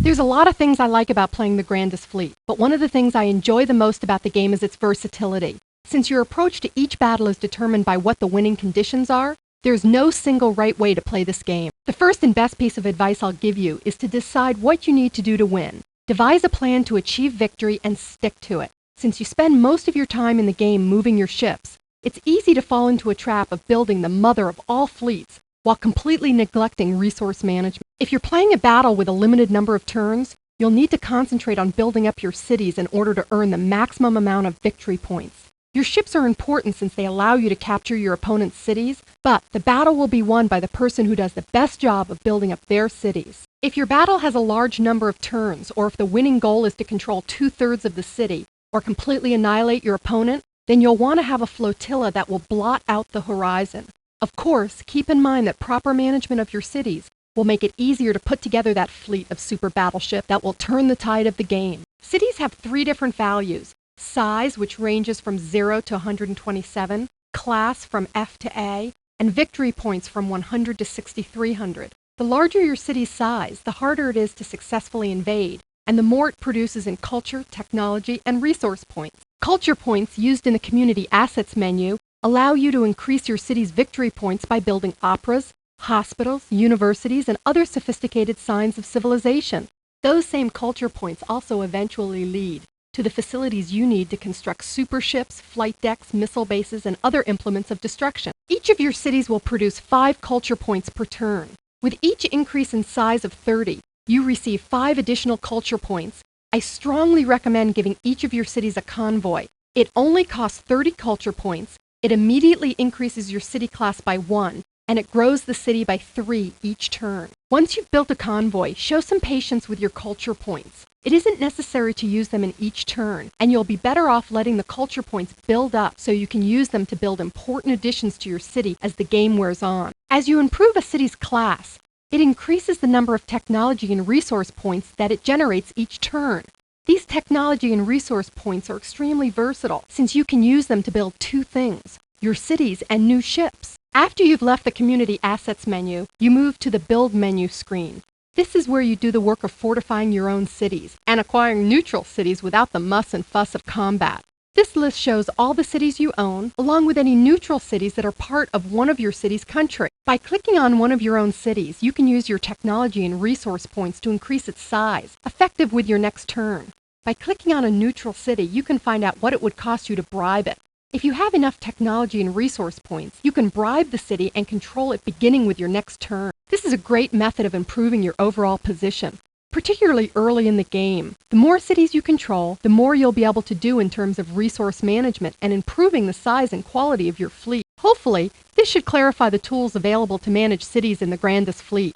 There's a lot of things I like about playing the Grandest fleet, but one of the things I enjoy the most about the game is its versatility. Since your approach to each battle is determined by what the winning conditions are, there's no single right way to play this game. The first and best piece of advice I'll give you is to decide what you need to do to win. Devise a plan to achieve victory and stick to it. Since you spend most of your time in the game moving your ships, it's easy to fall into a trap of building the mother of all fleets while completely neglecting resource management. If you're playing a battle with a limited number of turns, you'll need to concentrate on building up your cities in order to earn the maximum amount of victory points. Your ships are important since they allow you to capture your opponent's cities, but the battle will be won by the person who does the best job of building up their cities. If your battle has a large number of turns, or if the winning goal is to control 2/3 of the city, or completely annihilate your opponent, then you'll want to have a flotilla that will blot out the horizon. Of course, keep in mind that proper management of your cities will make it easier to put together that fleet of super battleship that will turn the tide of the game. Cities have 3 different values: size, which ranges from 0 to 127, class from F to A, and victory points from 100 to 6,300. The larger your city's size, the harder it is to successfully invade, and the more it produces in culture, technology, and resource points. Culture points used in the Community Assets menu allow you to increase your city's victory points by building operas, hospitals, universities, and other sophisticated signs of civilization. Those same culture points also eventually lead to the facilities you need to construct super ships, flight decks, missile bases, and other implements of destruction. Each of your cities will produce 5 culture points per turn. With each increase in size of 30, you receive 5 additional culture points. I strongly recommend giving each of your cities a convoy. It only costs 30 culture points. It immediately increases your city class by 1, and it grows the city by 3 each turn. Once you've built a convoy, show some patience with your culture points. It isn't necessary to use them in each turn, and you'll be better off letting the culture points build up so you can use them to build important additions to your city as the game wears on. As you improve a city's class, it increases the number of technology and resource points that it generates each turn. These technology and resource points are extremely versatile since you can use them to build 2 things: your cities and new ships. After you've left the Community Assets menu, you move to the Build menu screen. This is where you do the work of fortifying your own cities and acquiring neutral cities without the muss and fuss of combat. This list shows all the cities you own, along with any neutral cities that are part of one of your city's country. By clicking on one of your own cities, you can use your technology and resource points to increase its size, effective with your next turn. By clicking on a neutral city, you can find out what it would cost you to bribe it. If you have enough technology and resource points, you can bribe the city and control it beginning with your next turn. This is a great method of improving your overall position, particularly early in the game. The more cities you control, the more you'll be able to do in terms of resource management and improving the size and quality of your fleet. Hopefully, this should clarify the tools available to manage cities in the Grandest fleet.